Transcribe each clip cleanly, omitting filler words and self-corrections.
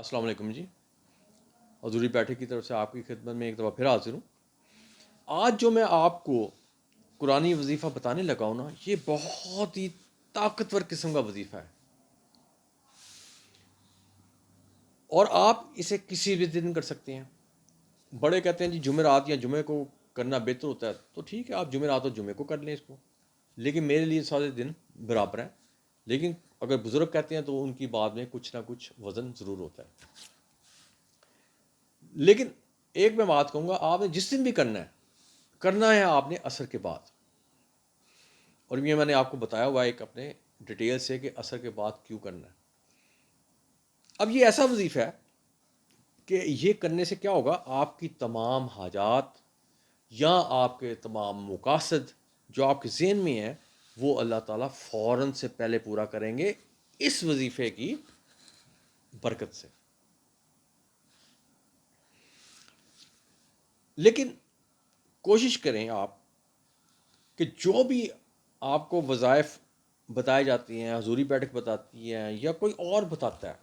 السلام علیکم جی. حضوری بیٹھے کی طرف سے آپ کی خدمت میں ایک دفعہ پھر حاضر ہوں. آج جو میں آپ کو قرآنی وظیفہ بتانے لگا ہوں نا، یہ بہت ہی طاقتور قسم کا وظیفہ ہے، اور آپ اسے کسی بھی دن کر سکتے ہیں. بڑے کہتے ہیں جی جمعرات یا جمعے کو کرنا بہتر ہوتا ہے، تو ٹھیک ہے، آپ جمعرات اور جمعے کو کر لیں اس کو، لیکن میرے لیے سارے دن برابر ہیں. لیکن اگر بزرگ کہتے ہیں تو ان کی بات میں کچھ نہ کچھ وزن ضرور ہوتا ہے. لیکن ایک میں بات کہوں گا، آپ نے جس دن بھی کرنا ہے آپ نے عصر کے بعد. اور یہ میں نے آپ کو بتایا ہوا ہے ایک اپنے ڈیٹیل سے کہ عصر کے بعد کیوں کرنا ہے. اب یہ ایسا وظیفہ ہے کہ یہ کرنے سے کیا ہوگا، آپ کی تمام حاجات یا آپ کے تمام مقاصد جو آپ کے ذہن میں ہیں وہ اللہ تعالیٰ فوراً سے پہلے پورا کریں گے اس وظیفے کی برکت سے. لیکن کوشش کریں آپ کہ جو بھی آپ کو وظائف بتائے جاتی ہیں، حضوری بیٹھک بتاتی ہیں یا کوئی اور بتاتا ہے،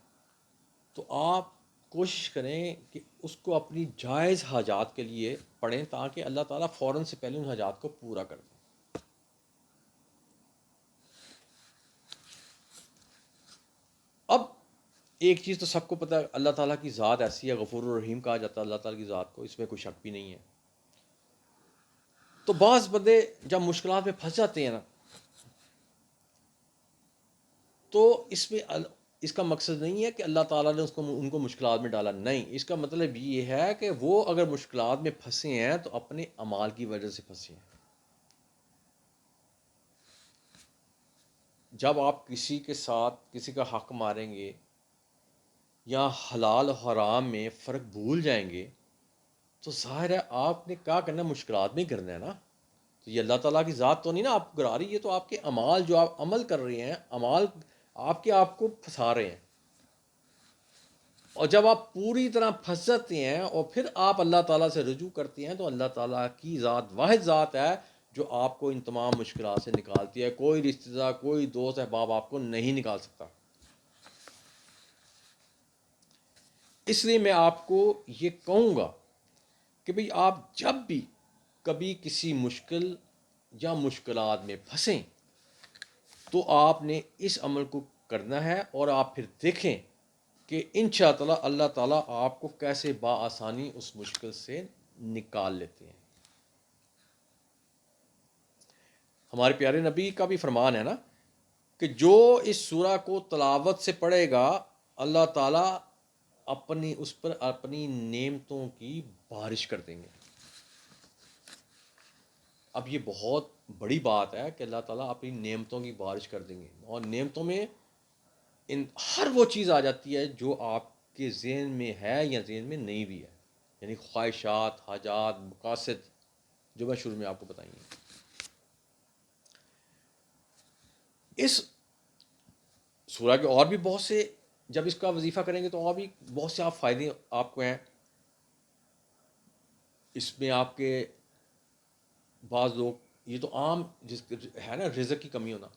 تو آپ کوشش کریں کہ اس کو اپنی جائز حاجات کے لیے پڑھیں تاکہ اللہ تعالیٰ فوراً سے پہلے ان حاجات کو پورا کر دیں. اب ایک چیز تو سب کو پتہ ہے، اللہ تعالیٰ کی ذات ایسی ہے، غفور الرحیم کہا جاتا ہے اللہ تعالیٰ کی ذات کو، اس میں کوئی شک بھی نہیں ہے. تو بعض بندے جب مشکلات میں پھنس جاتے ہیں نا، تو اس کا مقصد نہیں ہے کہ اللہ تعالیٰ نے ان کو مشکلات میں ڈالا، نہیں، اس کا مطلب یہ ہے کہ وہ اگر مشکلات میں پھنسے ہیں تو اپنے اعمال کی وجہ سے پھنسے ہیں. جب آپ کسی کے ساتھ کسی کا حق ماریں گے یا حلال و حرام میں فرق بھول جائیں گے تو ظاہر ہے آپ نے کیا کرنا ہے، مشکلات میں کرنا ہے نا. تو یہ اللہ تعالیٰ کی ذات تو نہیں نا آپ کو کرا رہی، یہ تو آپ کے اعمال جو آپ عمل کر رہے ہیں، اعمال آپ کو پھنسا رہے ہیں. اور جب آپ پوری طرح پھنس جاتے ہیں اور پھر آپ اللہ تعالیٰ سے رجوع کرتے ہیں تو اللہ تعالیٰ کی ذات واحد ذات ہے جو آپ کو ان تمام مشکلات سے نکالتی ہے. کوئی رشتہ دار، کوئی دوست احباب آپ کو نہیں نکال سکتا. اس لیے میں آپ کو یہ کہوں گا کہ بھئی آپ جب بھی کبھی کسی مشکل یا مشکلات میں پھنسیں تو آپ نے اس عمل کو کرنا ہے، اور آپ پھر دیکھیں کہ انشاءاللہ اللہ تعالیٰ آپ کو کیسے بآسانی اس مشکل سے نکال لیتے ہیں. ہمارے پیارے نبی کا بھی فرمان ہے نا کہ جو اس سورہ کو تلاوت سے پڑھے گا اللہ تعالیٰ اس پر اپنی نعمتوں کی بارش کر دیں گے. اب یہ بہت بڑی بات ہے کہ اللہ تعالیٰ اپنی نعمتوں کی بارش کر دیں گے، اور نعمتوں میں ہر وہ چیز آ جاتی ہے جو آپ کے ذہن میں ہے یا ذہن میں نہیں بھی ہے، یعنی خواہشات، حاجات، مقاصد جو میں شروع میں آپ کو بتائیں گے. اس سورہ کے اور بھی بہت سے، جب اس کا وظیفہ کریں گے تو اور بھی بہت سے آپ فائدے آپ کو ہیں. اس میں آپ کے بعض لوگ، یہ تو عام ہے نا رزق کی کمی ہونا،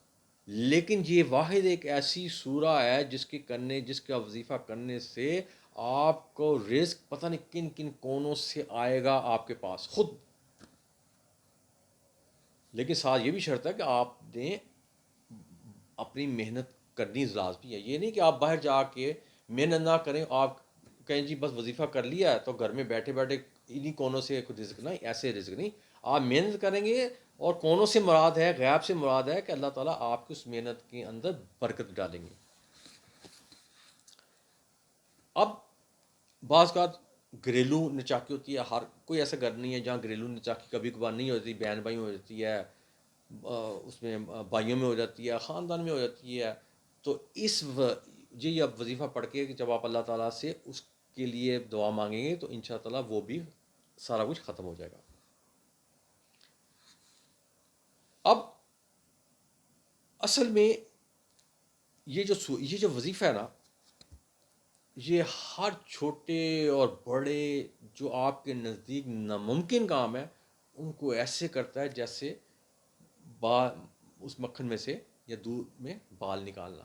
لیکن یہ واحد ایک ایسی سورہ ہے جس کا وظیفہ کرنے سے آپ کو رزق پتہ نہیں کن کن کونوں سے آئے گا آپ کے پاس خود. لیکن ساتھ یہ بھی شرط ہے کہ آپ نے اپنی محنت کرنی لازمی ہے. یہ نہیں کہ آپ باہر جا کے محنت نہ کریں، آپ کہیں جی بس وظیفہ کر لیا ہے تو گھر میں بیٹھے بیٹھے انہیں کونوں سے رزق نہیں، ایسے رزق نہیں. آپ محنت کریں گے، اور کونوں سے مراد ہے، غیب سے مراد ہے کہ اللہ تعالیٰ آپ کی اس محنت کے اندر برکت ڈالیں گے. اب بعض کا گھریلو نچاکی ہوتی ہے، ہر کوئی ایسا گھر نہیں ہے جہاں گھریلو نچاکی کبھی کبھار نہیں ہوتی. بہن بھائی ہو جاتی ہے، اس میں بھائیوں میں ہو جاتی ہے، خاندان میں ہو جاتی ہے. تو یہ اب وظیفہ پڑھ کے جب آپ اللہ تعالیٰ سے اس کے لیے دعا مانگیں گے تو ان شاء اللہ وہ بھی سارا کچھ ختم ہو جائے گا. اب اصل میں یہ جو وظیفہ ہے نا، یہ ہر چھوٹے اور بڑے جو آپ کے نزدیک ناممکن کام ہے ان کو ایسے کرتا ہے جیسے اس مکھن میں سے یا دودھ میں بال نکالنا.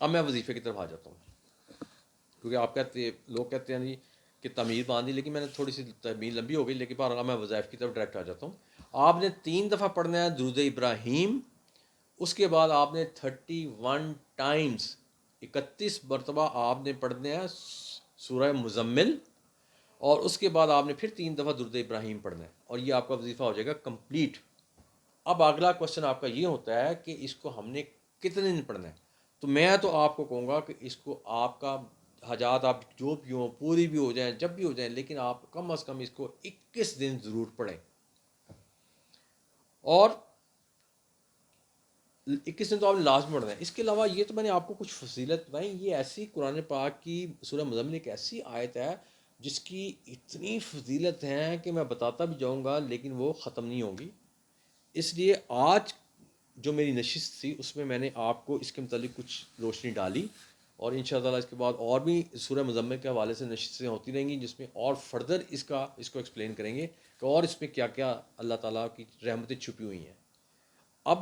اب میں وظیفے کی طرف آ جاتا ہوں. کیونکہ آپ کہتے لوگ کہتے ہیں جی کہ تعمیر باندھی، لیکن میں نے تھوڑی سی تعمیر لمبی ہو گئی، لیکن بہرحال میں وظائف کی طرف ڈائریکٹ آ جاتا ہوں. آپ نے 3 دفعہ پڑھنا ہے درود ابراہیم. اس کے بعد آپ نے 31 ٹائمز 31 مرتبہ آپ نے پڑھنا ہے سورہ مزمل، اور اس کے بعد آپ نے پھر 3 دفعہ درود ابراہیم پڑھنا ہے، اور یہ آپ کا وظیفہ ہو جائے گا کمپلیٹ. اب اگلا کوشچن آپ کا یہ ہوتا ہے کہ اس کو ہم نے کتنے دن پڑھنا ہے. تو میں تو آپ کو کہوں گا کہ اس کو آپ کا حاجات آپ جو بھی ہوں پوری بھی ہو جائیں جب بھی ہو جائیں، لیکن آپ کم از کم اس کو 21 دن ضرور پڑھیں. اور 21 دن تو آپ نے لازمی پڑھنا ہے. اس کے علاوہ یہ تو میں نے آپ کو کچھ فضیلت بتائیں. یہ ایسی قرآن پاک کی سورہ مزمل ایک ایسی آیت ہے جس کی اتنی فضیلت ہیں کہ میں بتاتا بھی جاؤں گا لیکن وہ ختم نہیں ہوگی. اس لیے آج جو میری نشست تھی اس میں نے آپ کو اس کے متعلق کچھ روشنی ڈالی، اور ان شاء اللہ اس کے بعد اور بھی سورہ مزمل کے حوالے سے نشستیں ہوتی رہیں گی جس میں اور فردر اس کو ایکسپلین کریں گے کہ اور اس میں کیا کیا اللہ تعالیٰ کی رحمتیں چھپی ہوئی ہیں. اب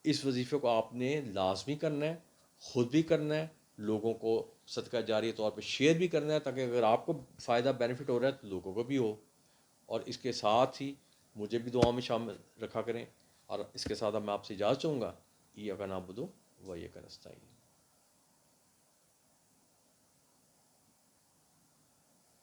اس وظیفے کو آپ نے لازمی کرنا ہے، خود بھی کرنا ہے، لوگوں کو صدقہ جاری طور پہ شیئر بھی کرنا ہے، تاکہ اگر آپ کو فائدہ بینیفٹ ہو رہا ہے تو لوگوں کو بھی ہو. اور اس کے ساتھ ہی مجھے بھی دعا میں شامل رکھا کریں. اور اس کے ساتھ اب میں آپ سے اجازت چاہوں گا. ایاک نعبد و ایاک نستعین.